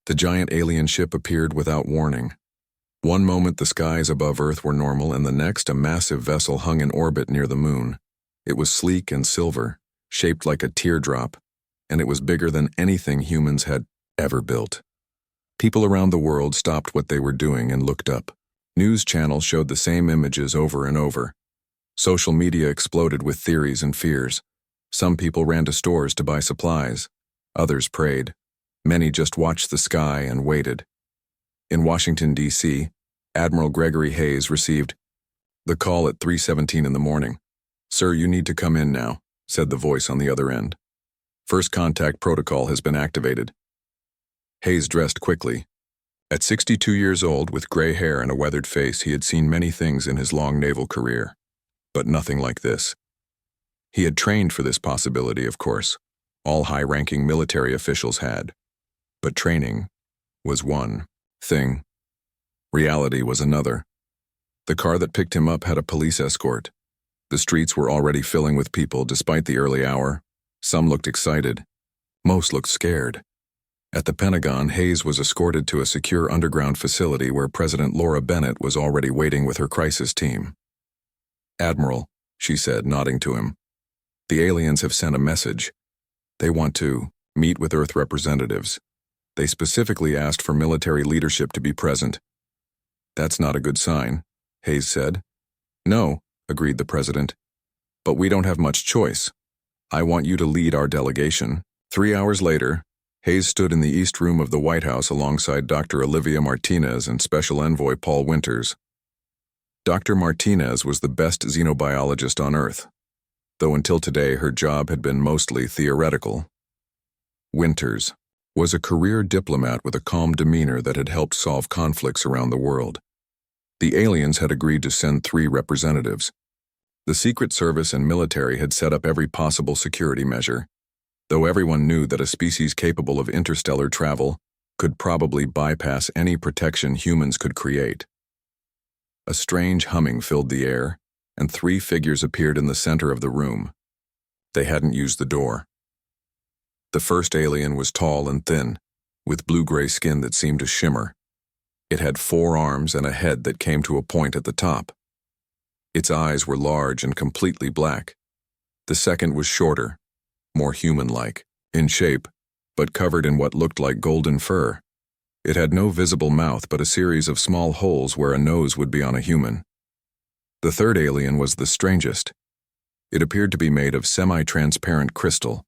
The giant alien ship appeared without warning. One moment the skies above Earth were normal, and the next a massive vessel hung in orbit near the moon. It was sleek and silver, shaped like a teardrop, and it was bigger than anything humans had ever built. People around the world stopped what they were doing and looked up. News channels showed the same images over and over. Social media exploded with theories and fears. Some people ran to stores to buy supplies. Others prayed. Many just watched the sky and waited. In Washington, D.C., Admiral Gregory Hayes received the call at 3:17 in the morning. "Sir, you need to come in now," said the voice on the other end. "First contact protocol has been activated." Hayes dressed quickly. At 62 years old, with gray hair and a weathered face, he had seen many things in his long naval career, but nothing like this. He had trained for this possibility, of course. All high-ranking military officials had. But training was one thing. Reality was another. The car that picked him up had a police escort. The streets were already filling with people despite the early hour. Some looked excited. Most looked scared. At the Pentagon, Hayes was escorted to a secure underground facility where President Laura Bennett was already waiting with her crisis team. "Admiral," she said, nodding to him, "the aliens have sent a message. They want to meet with Earth representatives. They specifically asked for military leadership to be present." "That's not a good sign," Hayes said. "No," agreed the president, "but we don't have much choice. I want you to lead our delegation." 3 hours later, Hayes stood in the East Room of the White House alongside Dr. Olivia Martinez and Special Envoy Paul Winters. Dr. Martinez was the best xenobiologist on Earth, though until today her job had been mostly theoretical. Winters was a career diplomat with a calm demeanor that had helped solve conflicts around the world. The aliens had agreed to send 3 representatives. The Secret Service and military had set up every possible security measure, though everyone knew that a species capable of interstellar travel could probably bypass any protection humans could create. A strange humming filled the air, and 3 figures appeared in the center of the room. They hadn't used the door. The first alien was tall and thin, with blue-gray skin that seemed to shimmer. It had 4 arms and a head that came to a point at the top. Its eyes were large and completely black. The second was shorter, more human-like, in shape, but covered in what looked like golden fur. It had no visible mouth but a series of small holes where a nose would be on a human. The third alien was the strangest. It appeared to be made of semi-transparent crystal.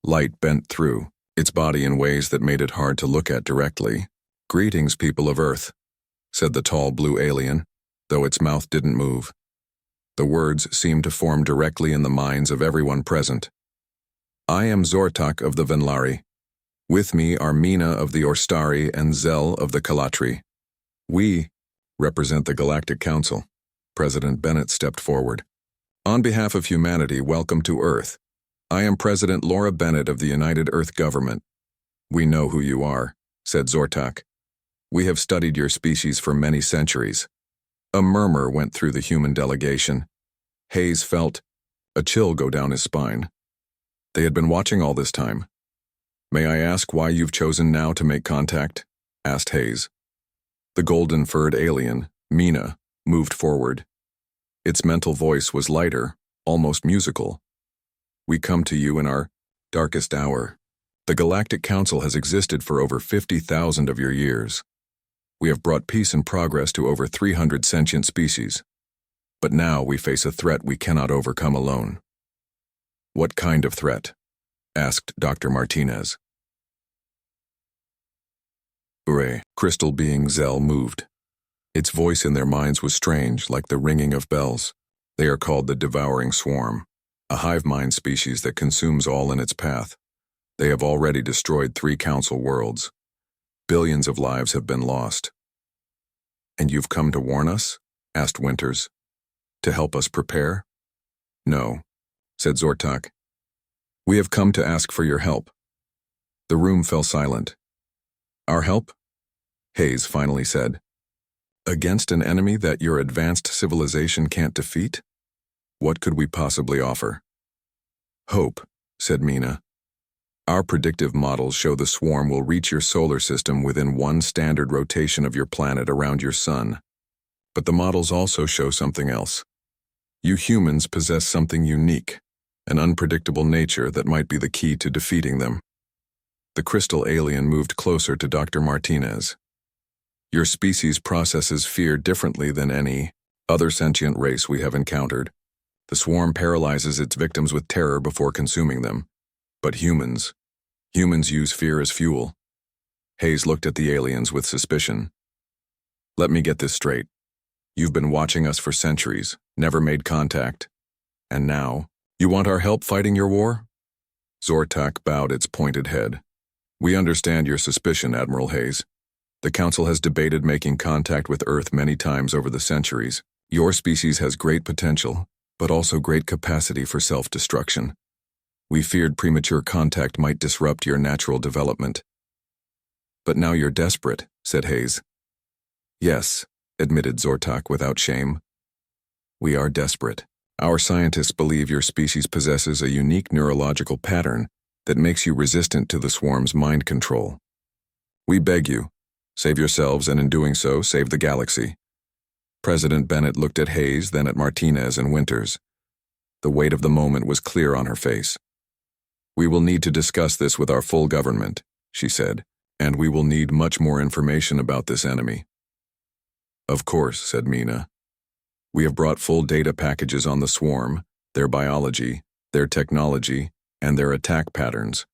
Light bent through its body in ways that made it hard to look at directly. "Greetings, people of Earth," said the tall blue alien, though its mouth didn't move. The words seemed to form directly in the minds of everyone present. "I am Zortak of the Venlari. With me are Mina of the Orstari and Zell of the Kalatri. We represent the Galactic Council." President Bennett stepped forward. "On behalf of humanity, welcome to Earth. I am President Laura Bennett of the United Earth Government." "We know who you are," said Zortak. "We have studied your species for many centuries." A murmur went through the human delegation. Hayes felt a chill go down his spine. They had been watching all this time. "May I ask why you've chosen now to make contact?" asked Hayes. The golden-furred alien, Mina, moved forward. Its mental voice was lighter, almost musical. "We come to you in our darkest hour. The Galactic Council has existed for over 50,000 of your years. We have brought peace and progress to over 300 sentient species. But now we face a threat we cannot overcome alone." "What kind of threat?" asked Dr. Martinez. Crystal being Zell moved. Its voice in their minds was strange, like the ringing of bells. "They are called the Devouring Swarm, a hive mind species that consumes all in its path. They have already destroyed 3 council worlds. Billions of lives have been lost." "And you've come to warn us?" asked Winters. "To help us prepare?" "No," said Zortak. "We have come to ask for your help." The room fell silent. "Our help?" Hayes finally said. "Against an enemy that your advanced civilization can't defeat? What could we possibly offer?" "Hope," said Mina. Our predictive models show the swarm will reach your solar system within one standard rotation of your planet around your sun. But the models also show something else. You humans possess something unique, an unpredictable nature that might be the key to defeating them. The crystal alien moved closer to Dr. Martinez. Your species processes fear differently than any other sentient race we have encountered. The swarm paralyzes its victims with terror before consuming them. But humans use fear as fuel. Hayes looked at the aliens with suspicion. Let me get this straight. You've been watching us for centuries, never made contact. And now, you want our help fighting your war? Zortak bowed its pointed head. We understand your suspicion, Admiral Hayes. The Council has debated making contact with Earth many times over the centuries. Your species has great potential, but also great capacity for self-destruction. We feared premature contact might disrupt your natural development. But now you're desperate, said Hayes. Yes, admitted Zortak without shame. We are desperate. Our scientists believe your species possesses a unique neurological pattern that makes you resistant to the swarm's mind control. We beg you, save yourselves and in doing so, save the galaxy. President Bennett looked at Hayes, then at Martinez and Winters. The weight of the moment was clear on her face. We will need to discuss this with our full government, she said, and we will need much more information about this enemy. Of course, said Mina. We have brought full data packages on the swarm, their biology, their technology, and their attack patterns.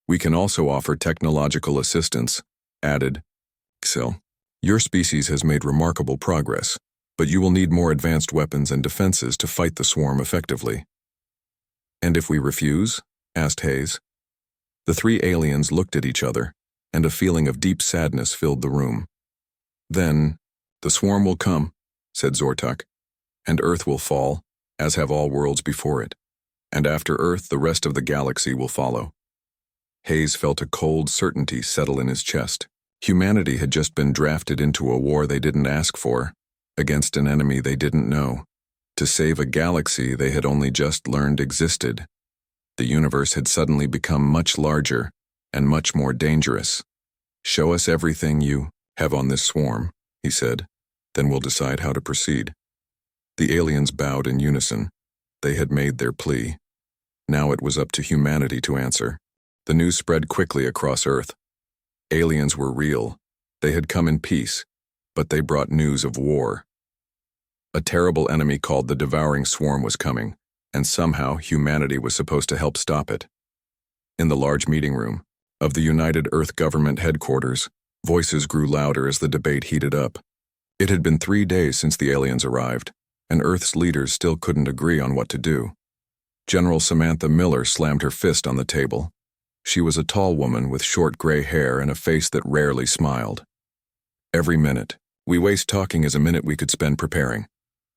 We can also offer technological assistance, added Xil. Your species has made remarkable progress, but you will need more advanced weapons and defenses to fight the swarm effectively. And if we refuse? Asked Hayes. The three aliens looked at each other, and a feeling of deep sadness filled the room. Then, the swarm will come, said Zortak, and Earth will fall, as have all worlds before it. And after Earth, the rest of the galaxy will follow. Hayes felt a cold certainty settle in his chest. Humanity had just been drafted into a war they didn't ask for, against an enemy they didn't know, to save a galaxy they had only just learned existed. The universe had suddenly become much larger and much more dangerous. Show us everything you have on this swarm, he said, then we'll decide how to proceed. The aliens bowed in unison. They had made their plea. Now it was up to humanity to answer. The news spread quickly across Earth. Aliens were real. They had come in peace, but they brought news of war. A terrible enemy called the Devouring Swarm was coming, and somehow humanity was supposed to help stop it. In the large meeting room of the United Earth Government headquarters, voices grew louder as the debate heated up. It had been 3 days since the aliens arrived, and Earth's leaders still couldn't agree on what to do. General Samantha Miller slammed her fist on the table. She was a tall woman with short gray hair and a face that rarely smiled. Every minute we waste talking is a minute we could spend preparing.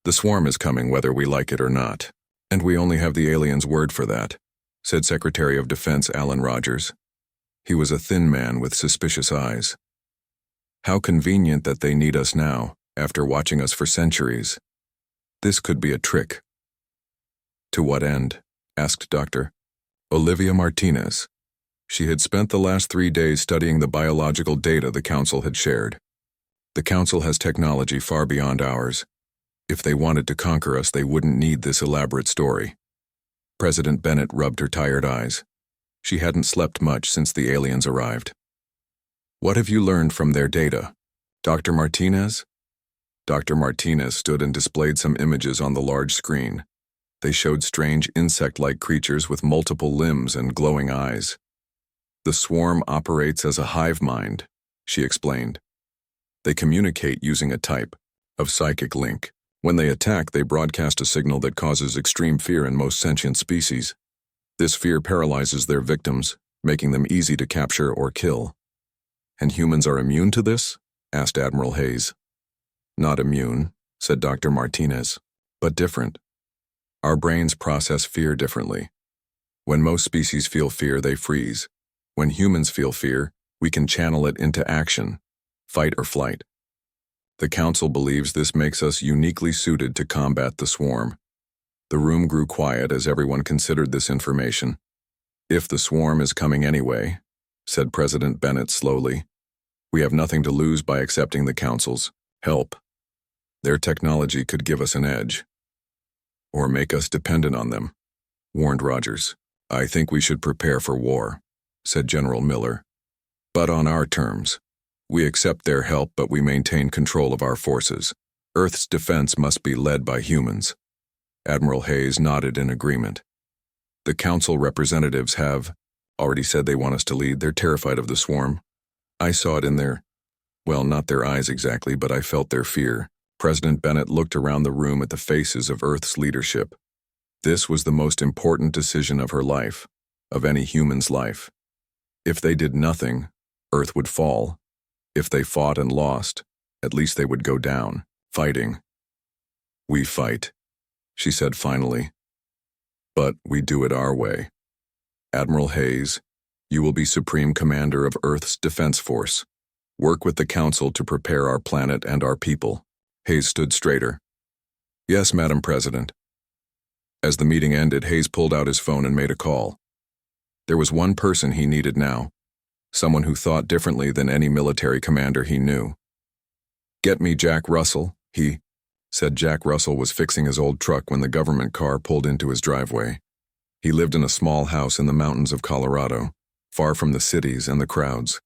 The swarm is coming whether we like it or not, and we only have the aliens' word for that, said Secretary of Defense Alan Rogers. He was a thin man with suspicious eyes. How convenient that they need us now, after watching us for centuries. This could be a trick. To what end? Asked Dr. Olivia Martinez. She had spent the last 3 days studying the biological data the Council had shared. The Council has technology far beyond ours. If they wanted to conquer us, they wouldn't need this elaborate story. President Bennett rubbed her tired eyes. She hadn't slept much since the aliens arrived. What have you learned from their data? Dr. Martinez? Dr. Martinez stood and displayed some images on the large screen. They showed strange insect-like creatures with multiple limbs and glowing eyes. The swarm operates as a hive mind, she explained. They communicate using a type of psychic link. When they attack, they broadcast a signal that causes extreme fear in most sentient species. This fear paralyzes their victims, making them easy to capture or kill. And humans are immune to this? Asked Admiral Hayes. Not immune, said Dr. Martinez, but different. Our brains process fear differently. When most species feel fear, they freeze. When humans feel fear, we can channel it into action, fight or flight. The Council believes this makes us uniquely suited to combat the swarm. The room grew quiet as everyone considered this information. If the swarm is coming anyway, said President Bennett slowly, we have nothing to lose by accepting the Council's help. Their technology could give us an edge. Or make us dependent on them, warned Rogers. I think we should prepare for war, said General Miller. But on our terms. We accept their help, but we maintain control of our forces. Earth's defense must be led by humans. Admiral Hayes nodded in agreement. The Council representatives have already said they want us to lead. They're terrified of the swarm. I saw it in their, well, not their eyes exactly, but I felt their fear. President Bennett looked around the room at the faces of Earth's leadership. This was the most important decision of her life, of any human's life. If they did nothing, Earth would fall. If they fought and lost, at least they would go down, fighting. We fight, she said finally. But we do it our way. Admiral Hayes, you will be Supreme Commander of Earth's Defense Force. Work with the Council to prepare our planet and our people. Hayes stood straighter. Yes, Madam President. As the meeting ended, Hayes pulled out his phone and made a call. There was one person he needed now. Someone who thought differently than any military commander he knew. Get me Jack Russell, he said. Jack Russell was fixing his old truck when the government car pulled into his driveway. He lived in a small house in the mountains of Colorado, far from the cities and the crowds.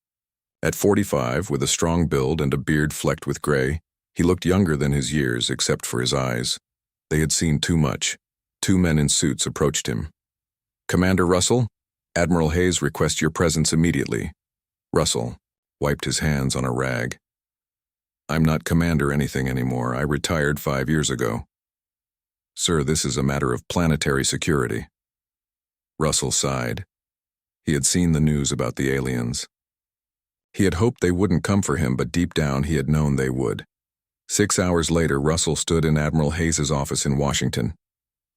At 45, with a strong build and a beard flecked with gray, he looked younger than his years except for his eyes. They had seen too much. Two men in suits approached him. Commander Russell, Admiral Hayes requests your presence immediately. Russell wiped his hands on a rag. I'm not commander anything anymore. I retired 5 years ago. Sir, this is a matter of planetary security. Russell sighed. He had seen the news about the aliens. He had hoped they wouldn't come for him, but deep down he had known they would. 6 hours later, Russell stood in Admiral Hayes' office in Washington.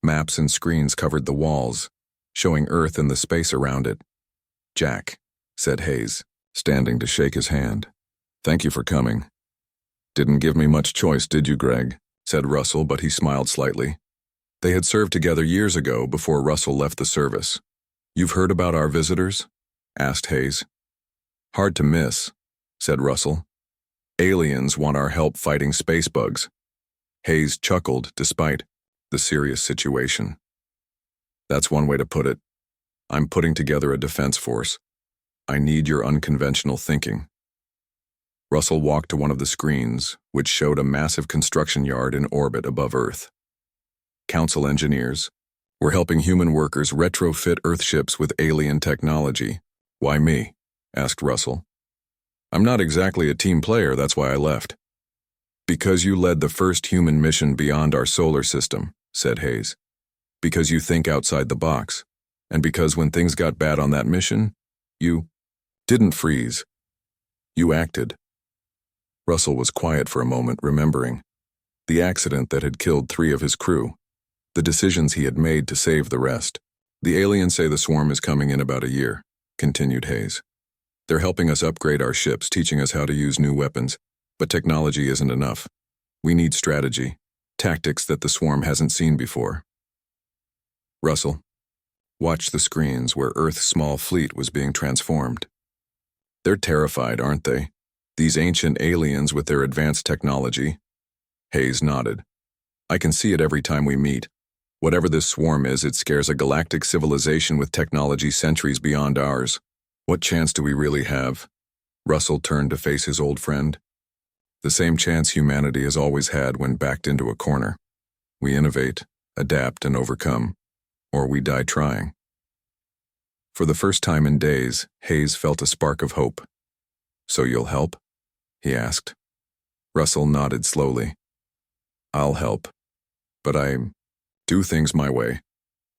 Maps and screens covered the walls, showing Earth and the space around it. Jack, said Hayes, standing to shake his hand. Thank you for coming. Didn't give me much choice, did you, Greg? Said Russell, but he smiled slightly. They had served together years ago before Russell left the service. You've heard about our visitors? Asked Hayes. Hard to miss, said Russell. Aliens want our help fighting space bugs. Hayes chuckled despite the serious situation. That's one way to put it. I'm putting together a defense force. I need your unconventional thinking. Russell walked to one of the screens, which showed a massive construction yard in orbit above Earth. Council engineers were helping human workers retrofit Earth ships with alien technology. Why me? Asked Russell. I'm not exactly a team player, that's why I left. Because you led the first human mission beyond our solar system, said Hayes. Because you think outside the box. And because when things got bad on that mission, you didn't freeze. You acted. Russell was quiet for a moment, remembering the accident that had killed 3 of his crew, the decisions he had made to save the rest. The aliens say the swarm is coming in about a year, continued Hayes. They're helping us upgrade our ships, teaching us how to use new weapons, but technology isn't enough. We need strategy, tactics that the swarm hasn't seen before. Russell watched the screens where Earth's small fleet was being transformed. They're terrified, aren't they? These ancient aliens with their advanced technology. Hayes nodded. I can see it every time we meet. Whatever this swarm is, it scares a galactic civilization with technology centuries beyond ours. What chance do we really have? Russell turned to face his old friend. The same chance humanity has always had when backed into a corner. We innovate, adapt, and overcome. Or we die trying. For the first time in days, Hayes felt a spark of hope. So you'll help? He asked. Russell nodded slowly. I'll help. But I do things my way.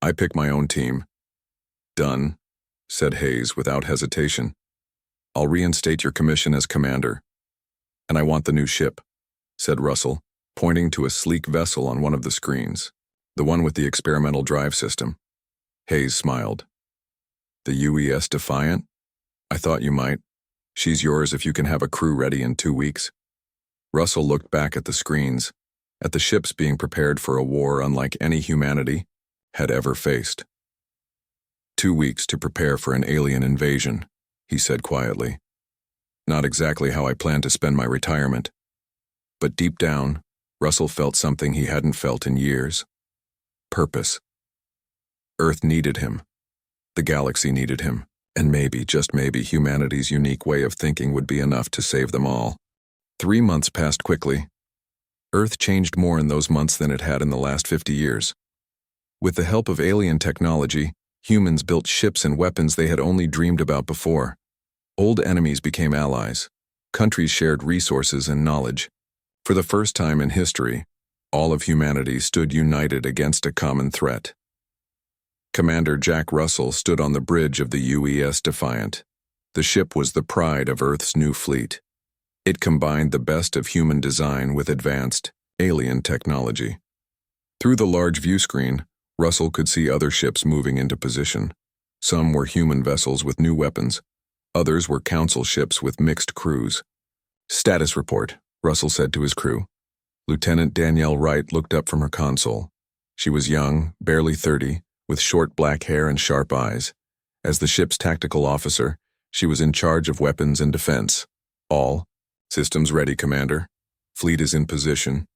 I pick my own team. Done, said Hayes without hesitation. I'll reinstate your commission as commander. And I want the new ship, said Russell, pointing to a sleek vessel on one of the screens, the one with the experimental drive system. Hayes smiled. The UES Defiant? I thought you might. She's yours if you can have a crew ready in 2 weeks. Russell looked back at the screens, at the ships being prepared for a war unlike any humanity had ever faced. 2 weeks to prepare for an alien invasion, he said quietly. Not exactly how I planned to spend my retirement. But deep down, Russell felt something he hadn't felt in years. Purpose. Earth needed him. The galaxy needed him. And maybe, just maybe, humanity's unique way of thinking would be enough to save them all. 3 months passed quickly. Earth changed more in those months than it had in the last 50 years. With the help of alien technology, humans built ships and weapons they had only dreamed about before. Old enemies became allies. Countries shared resources and knowledge. For the first time in history, all of humanity stood united against a common threat. Commander Jack Russell stood on the bridge of the UES Defiant. The ship was the pride of Earth's new fleet. It combined the best of human design with advanced, alien technology. Through the large view screen, Russell could see other ships moving into position. Some were human vessels with new weapons. Others were council ships with mixed crews. "Status report," Russell said to his crew. Lieutenant Danielle Wright looked up from her console. She was young, barely 30, with short black hair and sharp eyes. As the ship's tactical officer, she was in charge of weapons and defense. "All systems ready, Commander. Fleet is in position.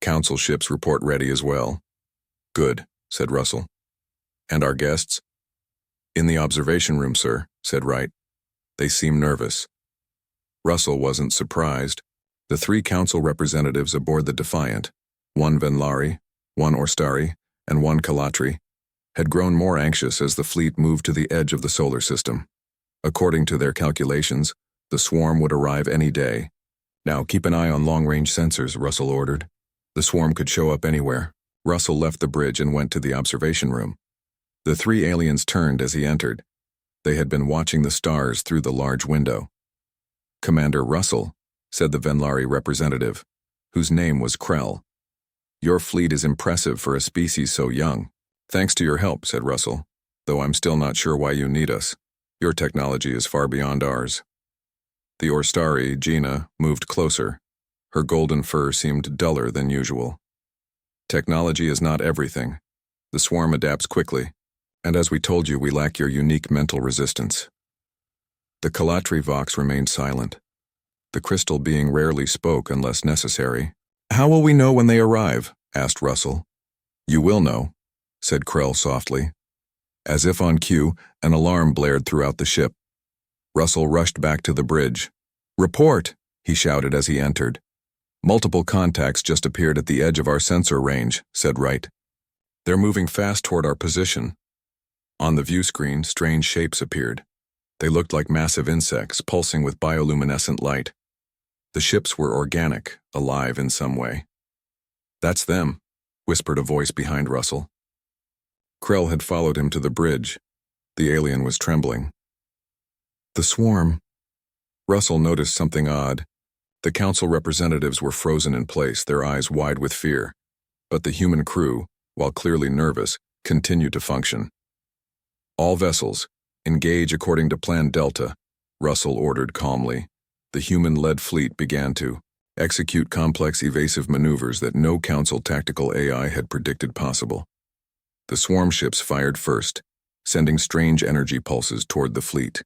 Council ships report ready as well." "Good," said Russell. "And our guests?" "In the observation room, sir," said Wright. "They seem nervous." Russell wasn't surprised. The 3 council representatives aboard the Defiant, 1 Venlari, 1 Orstari, and 1 Kalatri, had grown more anxious as the fleet moved to the edge of the solar system. According to their calculations, the swarm would arrive any day. "Now keep an eye on long-range sensors," Russell ordered. The swarm could show up anywhere. Russell left the bridge and went to the observation room. The 3 aliens turned as he entered. They had been watching the stars through the large window. "Commander Russell," said the Venlari representative, whose name was Krell. "Your fleet is impressive for a species so young." "Thanks to your help," said Russell, "though I'm still not sure why you need us. Your technology is far beyond ours." The Orstari, Gina, moved closer. Her golden fur seemed duller than usual. "Technology is not everything. The swarm adapts quickly, and as we told you, we lack your unique mental resistance." The Kalatri Vox remained silent. The crystal being rarely spoke unless necessary. "How will we know when they arrive?" asked Russell. "You will know," said Krell softly. As if on cue, an alarm blared throughout the ship. Russell rushed back to the bridge. "Report!" he shouted as he entered. "Multiple contacts just appeared at the edge of our sensor range," said Wright. "They're moving fast toward our position." On the view screen, strange shapes appeared. They looked like massive insects, pulsing with bioluminescent light. The ships were organic, alive in some way. "That's them," whispered a voice behind Russell. Krell had followed him to the bridge. The alien was trembling. "The swarm." Russell noticed something odd. The council representatives were frozen in place, their eyes wide with fear. But the human crew, while clearly nervous, continued to function. "All vessels, engage according to Plan Delta," Russell ordered calmly. The human-led fleet began to execute complex evasive maneuvers that no council tactical AI had predicted possible. The swarm ships fired first, sending strange energy pulses toward the fleet.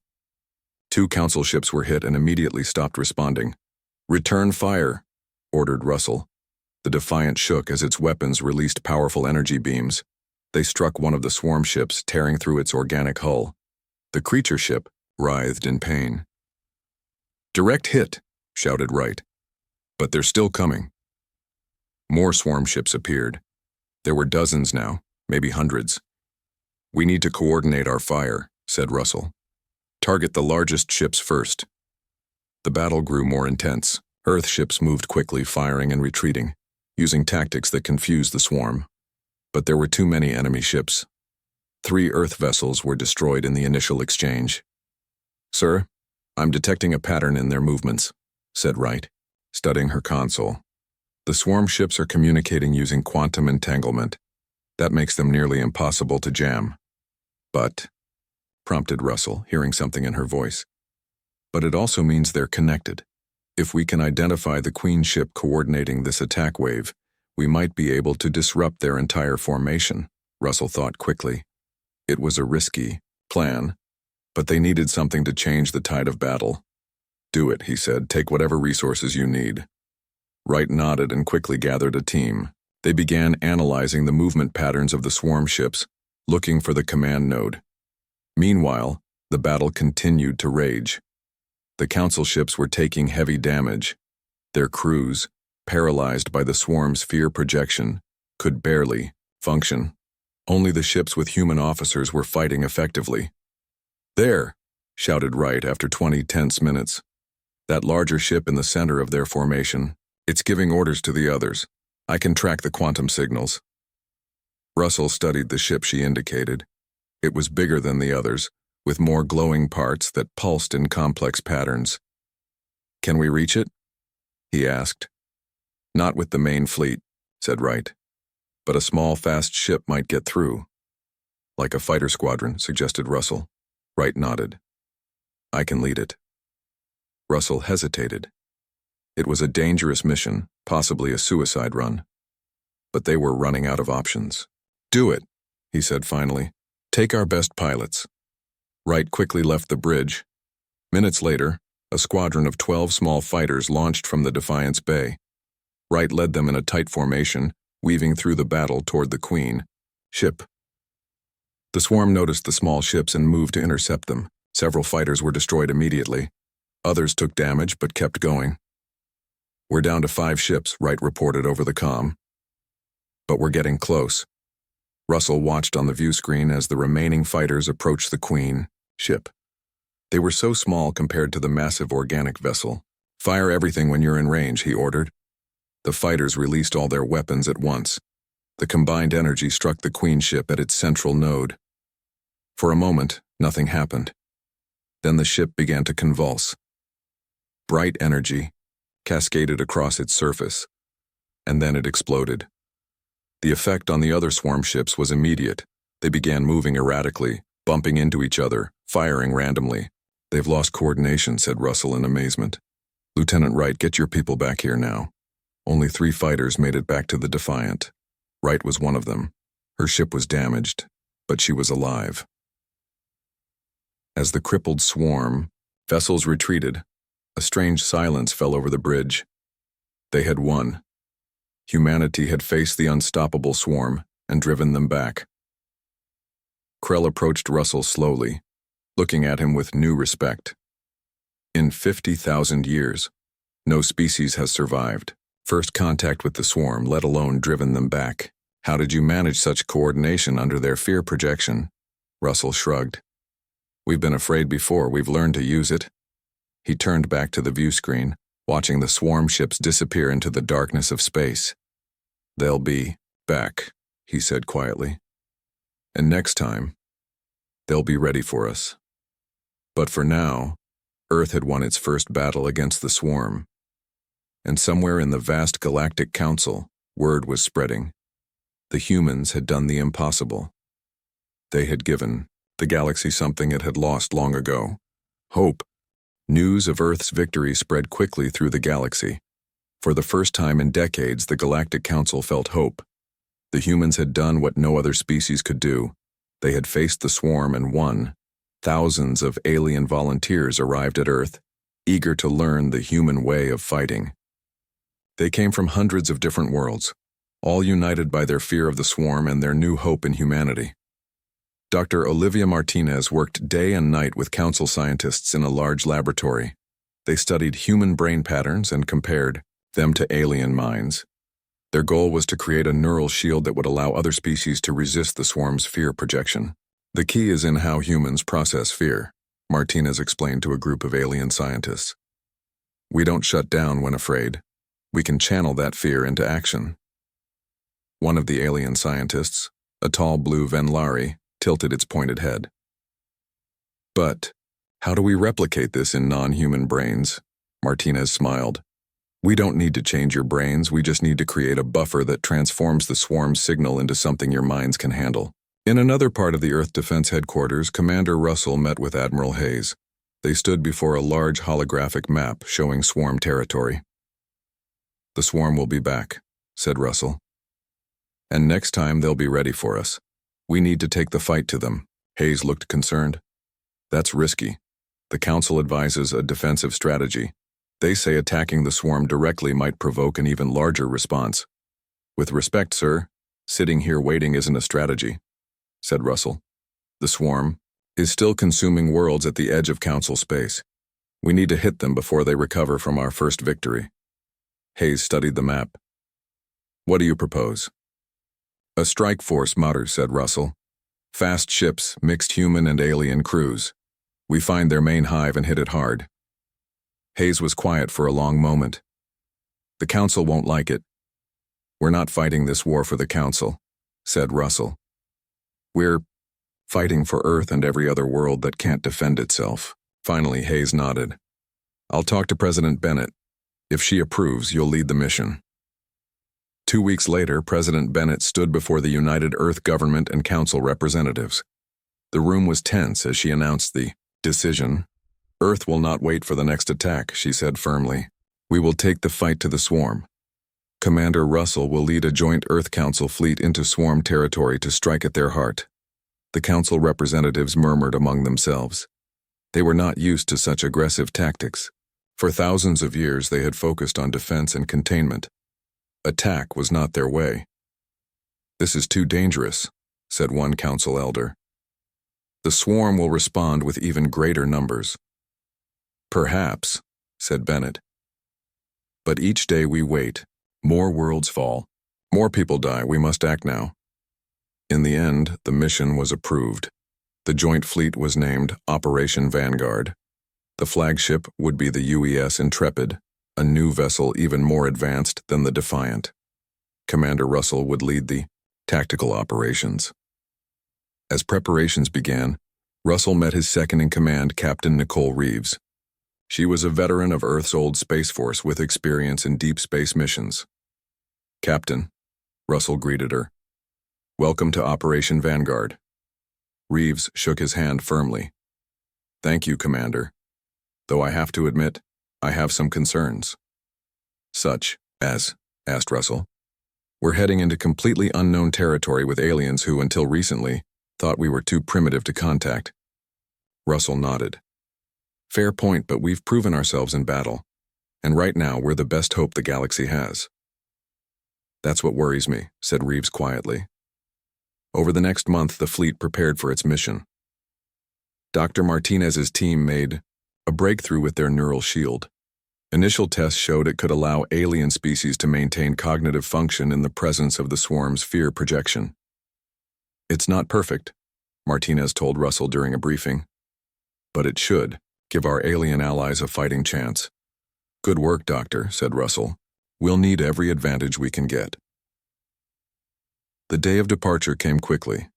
2 council ships were hit and immediately stopped responding. "Return fire," ordered Russell. The Defiant shook as its weapons released powerful energy beams. They struck one of the swarm ships, tearing through its organic hull. The creature ship writhed in pain. "Direct hit," shouted Wright. "But they're still coming." More swarm ships appeared. There were dozens now, maybe hundreds. "We need to coordinate our fire," said Russell. "Target the largest ships first." The battle grew more intense. Earth ships moved quickly, firing and retreating, using tactics that confused the swarm. But there were too many enemy ships. 3 Earth vessels were destroyed in the initial exchange. "Sir, I'm detecting a pattern in their movements," said Wright, studying her console. "The swarm ships are communicating using quantum entanglement. That makes them nearly impossible to jam." "But," prompted Russell, hearing something in her voice. "But it also means they're connected. If we can identify the Queen ship coordinating this attack wave, we might be able to disrupt their entire formation," Russell thought quickly. It was a risky, plan, but they needed something to change the tide of battle. "Do it," he said. "Take whatever resources you need." Wright nodded and quickly gathered a team. They began analyzing the movement patterns of the swarm ships, looking for the command node. Meanwhile, the battle continued to rage. The council ships were taking heavy damage. Their crews, paralyzed by the swarm's fear projection, could barely function. Only the ships with human officers were fighting effectively. "There!" shouted Wright after 20 tense minutes. "That larger ship in the center of their formation. It's giving orders to the others. I can track the quantum signals." Russell studied the ship she indicated. It was bigger than the others, with more glowing parts that pulsed in complex patterns. "Can we reach it?" he asked. "Not with the main fleet," said Wright. "But a small, fast ship might get through." "Like a fighter squadron," suggested Russell. Wright nodded. "I can lead it." Russell hesitated. It was a dangerous mission, possibly a suicide run. But they were running out of options. "Do it," he said finally. "Take our best pilots." Wright quickly left the bridge. Minutes later, a squadron of 12 small fighters launched from the Defiance Bay. Wright led them in a tight formation, weaving through the battle toward the Queen ship. The swarm noticed the small ships and moved to intercept them. Several fighters were destroyed immediately. Others took damage but kept going. "We're down to 5 ships," Wright reported over the comm. "But we're getting close." Russell watched on the view screen as the remaining fighters approached the Queen ship. They were so small compared to the massive organic vessel. "Fire everything when you're in range," he ordered. The fighters released all their weapons at once. The combined energy struck the Queen ship at its central node. For a moment, nothing happened. Then the ship began to convulse. Bright energy cascaded across its surface, and then it exploded. The effect on the other swarm ships was immediate. They began moving erratically, bumping into each other, firing randomly. "They've lost coordination," said Russell in amazement. "Lieutenant Wright, get your people back here now." Only 3 fighters made it back to the Defiant. Wright was one of them. Her ship was damaged, but she was alive. As the crippled swarm, vessels retreated, a strange silence fell over the bridge. They had won. Humanity had faced the unstoppable swarm and driven them back. Krell approached Russell slowly, looking at him with new respect. "In 50,000 years, no species has survived. First contact with the swarm, let alone driven them back. How did you manage such coordination under their fear projection?" Russell shrugged. "We've been afraid before, we've learned to use it." He turned back to the view screen, watching the swarm ships disappear into the darkness of space. "They'll be back," he said quietly. "And next time, they'll be ready for us." But for now, Earth had won its first battle against the swarm. And somewhere in the vast Galactic Council, word was spreading. The humans had done the impossible. They had given the galaxy something it had lost long ago: hope. News of Earth's victory spread quickly through the galaxy. For the first time in decades, the Galactic Council felt hope. The humans had done what no other species could do. They had faced the swarm and won. Thousands of alien volunteers arrived at Earth, eager to learn the human way of fighting. They came from hundreds of different worlds, all united by their fear of the swarm and their new hope in humanity. Dr. Olivia Martinez worked day and night with council scientists in a large laboratory. They studied human brain patterns and compared them to alien minds. Their goal was to create a neural shield that would allow other species to resist the swarm's fear projection. "The key is in how humans process fear," Martinez explained to a group of alien scientists. "We don't shut down when afraid. We can channel that fear into action." One of the alien scientists, a tall blue Venlari, tilted its pointed head. "But how do we replicate this in non-human brains?" Martinez smiled. "We don't need to change your brains, we just need to create a buffer that transforms the swarm's signal into something your minds can handle." In another part of the Earth Defense Headquarters, Commander Russell met with Admiral Hayes. They stood before a large holographic map showing swarm territory. "The swarm will be back," said Russell. "And next time they'll be ready for us. We need to take the fight to them." Hayes looked concerned. That's risky. The Council advises a defensive strategy. They say attacking the swarm directly might provoke an even larger response. With respect, sir, sitting here waiting isn't a strategy, said Russell. The swarm is still consuming worlds at the edge of Council space. We need to hit them before they recover from our first victory. Hayes studied the map. What do you propose? A strike force, Mater, said Russell. Fast ships, mixed human and alien crews. We find their main hive and hit it hard. Hayes was quiet for a long moment. The Council won't like it. We're not fighting this war for the Council, said Russell. We're fighting for Earth and every other world that can't defend itself. Finally, Hayes nodded. I'll talk to President Bennett. If she approves, you'll lead the mission. 2 weeks later, President Bennett stood before the United Earth Government and Council representatives. The room was tense as she announced the decision. Earth will not wait for the next attack, she said firmly. We will take the fight to the swarm. Commander Russell will lead a joint Earth Council fleet into swarm territory to strike at their heart. The Council representatives murmured among themselves. They were not used to such aggressive tactics. For thousands of years they had focused on defense and containment. Attack was not their way. This is too dangerous, said one council elder. The swarm will respond with even greater numbers. Perhaps, said Bennett. But each day we wait, more worlds fall, more people die. We must act now. In the end, the mission was approved. The joint fleet was named Operation Vanguard. The flagship would be the UES Intrepid, a new vessel even more advanced than the Defiant. Commander Russell would lead the tactical operations. As preparations began, Russell met his second-in-command, Captain Nicole Reeves. She was a veteran of Earth's old Space Force with experience in deep space missions. Captain, Russell greeted her. Welcome to Operation Vanguard. Reeves shook his hand firmly. Thank you, Commander. Though I have to admit, I have some concerns. Such as, asked Russell. We're heading into completely unknown territory with aliens who, until recently, thought we were too primitive to contact. Russell nodded. Fair point, but we've proven ourselves in battle, and right now we're the best hope the galaxy has. That's what worries me, said Reeves quietly. Over the next month, the fleet prepared for its mission. Dr. Martinez's team made a breakthrough with their neural shield. Initial tests showed it could allow alien species to maintain cognitive function in the presence of the swarm's fear projection. It's not perfect, Martinez told Russell during a briefing, but it should give our alien allies a fighting chance. Good work, Doctor, said Russell. We'll need every advantage we can get. The day of departure came quickly.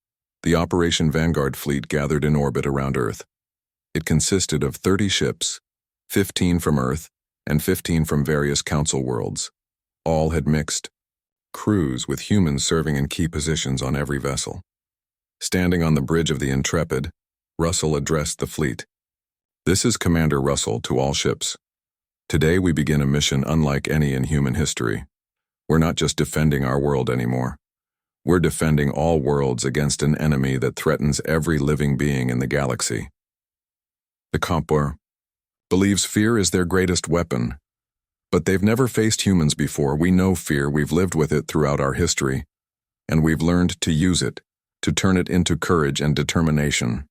The Operation Vanguard fleet gathered in orbit around Earth. It consisted of 30 ships, 15 from Earth and 15 from various council worlds. All had mixed crews with humans serving in key positions on every vessel. Standing on the bridge of the Intrepid, Russell addressed the fleet. This is Commander Russell to all ships. Today we begin a mission unlike any in human history. We're not just defending our world anymore. We're defending all worlds against an enemy that threatens every living being in the galaxy. The Compor believes fear is their greatest weapon, but they've never faced humans before. We know fear, we've lived with it throughout our history, and we've learned to use it, to turn it into courage and determination.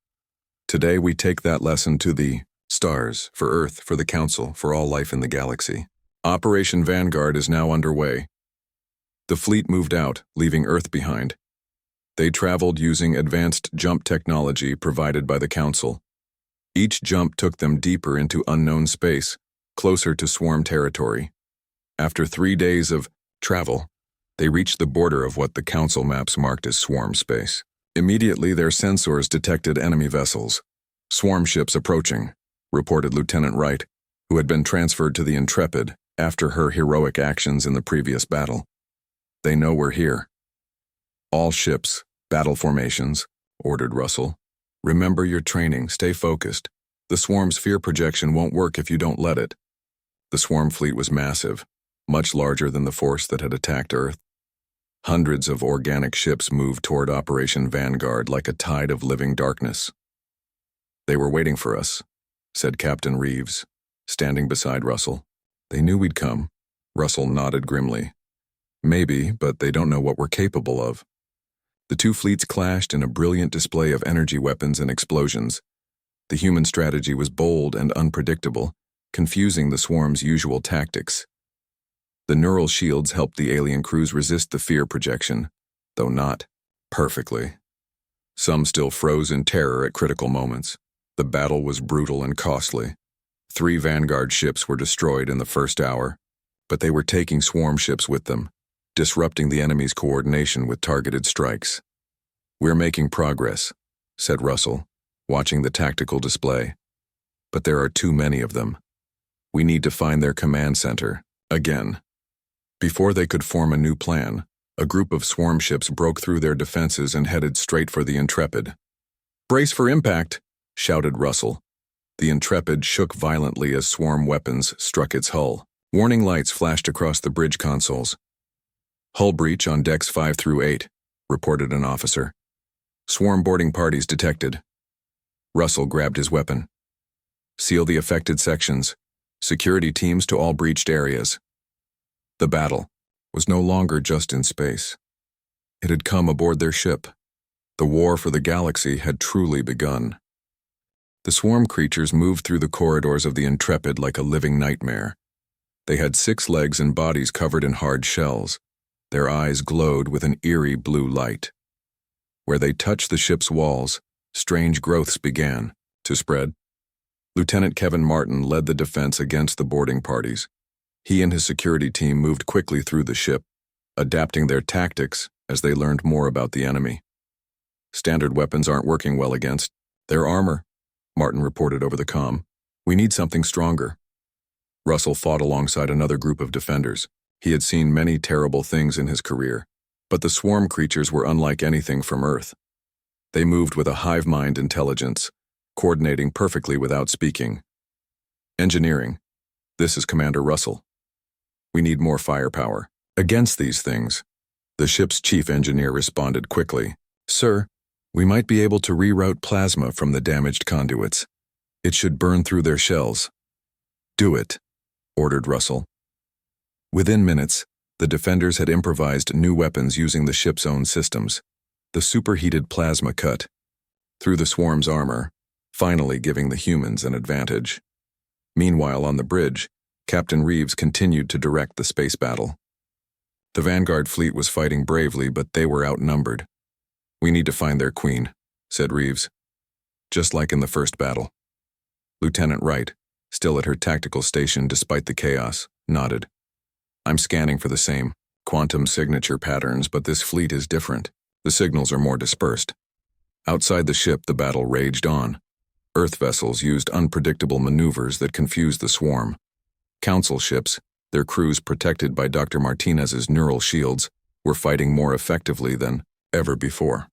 Today we take that lesson to the stars, for Earth, for the Council, for all life in the galaxy. Operation Vanguard is now underway. The fleet moved out, leaving Earth behind. They traveled using advanced jump technology provided by the Council. Each jump took them deeper into unknown space, closer to swarm territory. After 3 days of travel, they reached the border of what the Council maps marked as swarm space. Immediately, their sensors detected enemy vessels. Swarm ships approaching, reported Lieutenant Wright, who had been transferred to the Intrepid after her heroic actions in the previous battle. They know we're here. All ships, battle formations, ordered Russell. Remember your training, stay focused. The swarm's fear projection won't work if you don't let it. The swarm fleet was massive, much larger than the force that had attacked Earth. Hundreds of organic ships moved toward Operation Vanguard like a tide of living darkness. "They were waiting for us," said Captain Reeves, standing beside Russell. "They knew we'd come." Russell nodded grimly. "Maybe, but they don't know what we're capable of." The two fleets clashed in a brilliant display of energy weapons and explosions. The human strategy was bold and unpredictable, confusing the swarm's usual tactics. The neural shields helped the alien crews resist the fear projection, though not perfectly. Some still froze in terror at critical moments. The battle was brutal and costly. 3 Vanguard ships were destroyed in the first hour, but they were taking swarm ships with them, disrupting the enemy's coordination with targeted strikes. "We're making progress," said Russell, watching the tactical display. "But there are too many of them. We need to find their command center, again." Before they could form a new plan, a group of swarm ships broke through their defenses and headed straight for the Intrepid. "Brace for impact," shouted Russell. The Intrepid shook violently as swarm weapons struck its hull. Warning lights flashed across the bridge consoles. "Hull breach on decks 5 through 8, reported an officer. "Swarm boarding parties detected." Russell grabbed his weapon. "Seal the affected sections. Security teams to all breached areas." The battle was no longer just in space. It had come aboard their ship. The war for the galaxy had truly begun. The swarm creatures moved through the corridors of the Intrepid like a living nightmare. They had 6 legs and bodies covered in hard shells. Their eyes glowed with an eerie blue light. Where they touched the ship's walls, strange growths began to spread. Lieutenant Kevin Martin led the defense against the boarding parties. He and his security team moved quickly through the ship, adapting their tactics as they learned more about the enemy. "Standard weapons aren't working well against their armor," Martin reported over the comm. "We need something stronger." Russell fought alongside another group of defenders. He had seen many terrible things in his career, but the swarm creatures were unlike anything from Earth. They moved with a hive-mind intelligence, coordinating perfectly without speaking. "Engineering. This is Commander Russell. We need more firepower against these things." The ship's chief engineer responded quickly. "Sir, we might be able to reroute plasma from the damaged conduits. It should burn through their shells." "Do it," ordered Russell. Within minutes, the defenders had improvised new weapons using the ship's own systems. The superheated plasma cut through the swarm's armor, finally giving the humans an advantage. Meanwhile, on the bridge, Captain Reeves continued to direct the space battle. The Vanguard fleet was fighting bravely, but they were outnumbered. "We need to find their queen," said Reeves. "Just like in the first battle." Lieutenant Wright, still at her tactical station despite the chaos, nodded. "I'm scanning for the same quantum signature patterns, but this fleet is different. The signals are more dispersed." Outside the ship, the battle raged on. Earth vessels used unpredictable maneuvers that confused the swarm. Council ships, their crews protected by Dr. Martinez's neural shields, were fighting more effectively than ever before.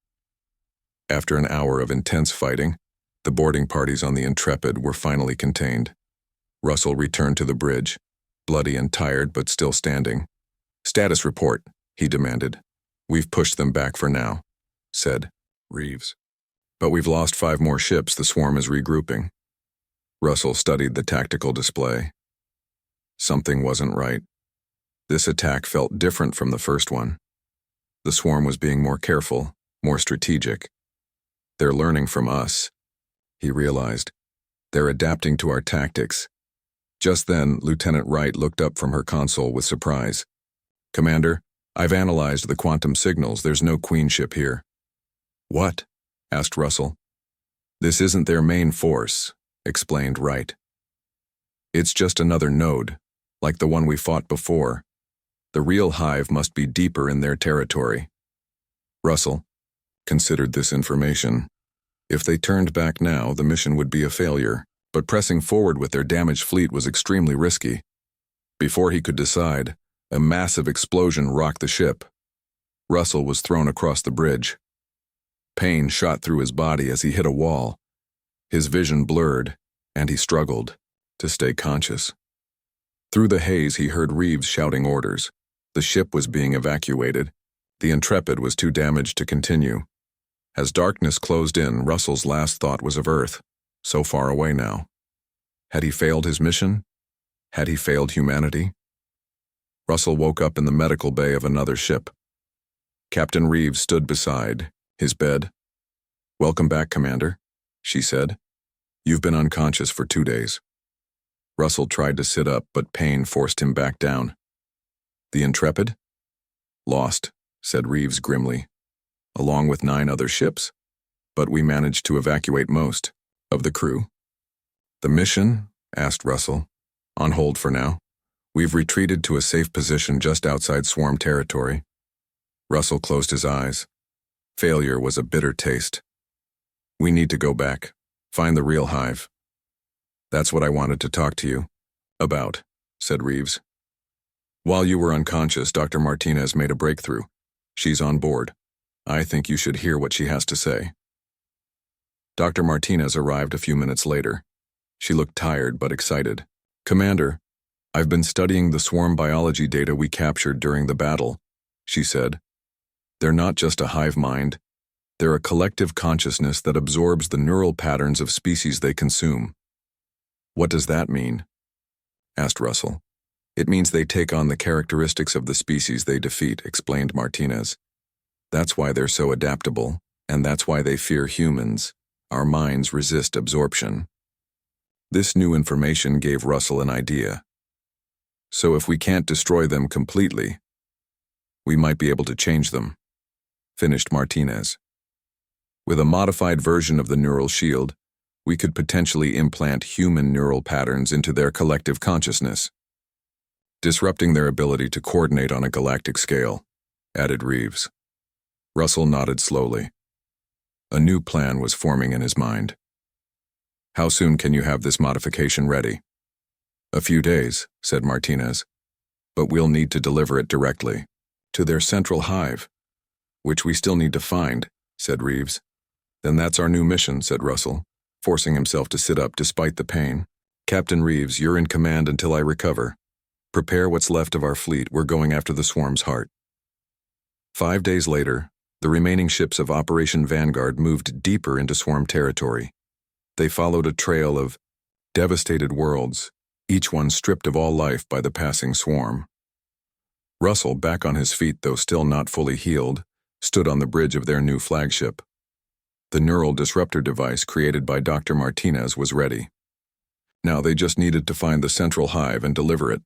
After an hour of intense fighting, the boarding parties on the Intrepid were finally contained. Russell returned to the bridge, bloody and tired but still standing. "Status report," he demanded. "We've pushed them back for now," said Reeves. "But we've lost 5 more ships. The swarm is regrouping." Russell studied the tactical display. Something wasn't right. This attack felt different from the first one. The swarm was being more careful, more strategic. "They're learning from us," he realized. "They're adapting to our tactics." Just then, Lieutenant Wright looked up from her console with surprise. "Commander, I've analyzed the quantum signals. There's no queen ship here." "What?" asked Russell. "This isn't their main force," explained Wright. "It's just another node, like the one we fought before. The real hive must be deeper in their territory." Russell considered this information. If they turned back now, the mission would be a failure, but pressing forward with their damaged fleet was extremely risky. Before he could decide, a massive explosion rocked the ship. Russell was thrown across the bridge. Pain shot through his body as he hit a wall. His vision blurred, and he struggled to stay conscious. Through the haze, he heard Reeves shouting orders. The ship was being evacuated. The Intrepid was too damaged to continue. As darkness closed in, Russell's last thought was of Earth, so far away now. Had he failed his mission? Had he failed humanity? Russell woke up in the medical bay of another ship. Captain Reeves stood beside his bed. "Welcome back, Commander," she said. "You've been unconscious for 2 days." Russell tried to sit up, but pain forced him back down. "The Intrepid?" "Lost," said Reeves grimly, "along with 9 other ships, but we managed to evacuate most of the crew." "The mission?" asked Russell. "On hold for now. We've retreated to a safe position just outside swarm territory." Russell closed his eyes. Failure was a bitter taste. "We need to go back, find the real hive." "That's what I wanted to talk to you about," said Reeves. "While you were unconscious, Dr. Martinez made a breakthrough. She's on board. I think you should hear what she has to say." Dr. Martinez arrived a few minutes later. She looked tired but excited. "Commander, I've been studying the swarm biology data we captured during the battle," she said. "They're not just a hive mind. They're a collective consciousness that absorbs the neural patterns of species they consume." "What does that mean?" asked Russell. "It means they take on the characteristics of the species they defeat," explained Martinez. "That's why they're so adaptable, and that's why they fear humans. Our minds resist absorption." This new information gave Russell an idea. "So if we can't destroy them completely, we might be able to change them," finished Martinez. "With a modified version of the neural shield, we could potentially implant human neural patterns into their collective consciousness, disrupting their ability to coordinate on a galactic scale," added Reeves. Russell nodded slowly. A new plan was forming in his mind. "How soon can you have this modification ready?" "A few days," said Martinez. "But we'll need to deliver it directly to their central hive, which we still need to find," said Reeves. "Then that's our new mission," said Russell, forcing himself to sit up despite the pain. "Captain Reeves, you're in command until I recover. Prepare what's left of our fleet. We're going after the swarm's heart." 5 days later, the remaining ships of Operation Vanguard moved deeper into swarm territory. They followed a trail of devastated worlds, each one stripped of all life by the passing swarm. Russell, back on his feet though still not fully healed, stood on the bridge of their new flagship. The neural disruptor device created by Dr. Martinez was ready. Now they just needed to find the central hive and deliver it.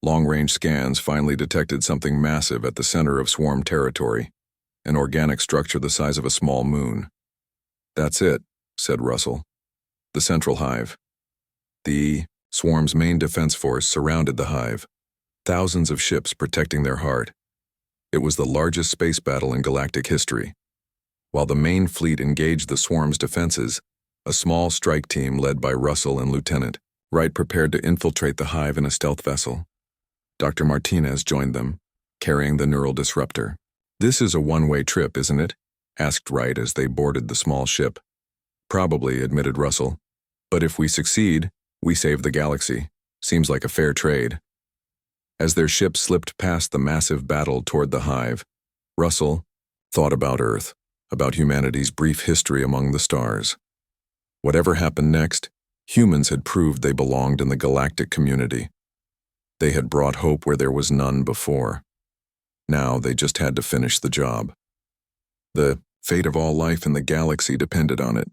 Long-range scans finally detected something massive at the center of swarm territory, an organic structure the size of a small moon. "That's it," said Russell. "The central hive." The swarm's main defense force surrounded the hive, thousands of ships protecting their heart. It was the largest space battle in galactic history. While the main fleet engaged the swarm's defenses, a small strike team led by Russell and Lieutenant Wright prepared to infiltrate the hive in a stealth vessel. Dr. Martinez joined them, carrying the neural disruptor. "This is a one-way trip, isn't it?" asked Wright as they boarded the small ship. "Probably," admitted Russell. "But if we succeed, we save the galaxy. Seems like a fair trade." As their ship slipped past the massive battle toward the hive, Russell thought about Earth, about humanity's brief history among the stars. Whatever happened next, humans had proved they belonged in the galactic community. They had brought hope where there was none before. Now they just had to finish the job. The fate of all life in the galaxy depended on it.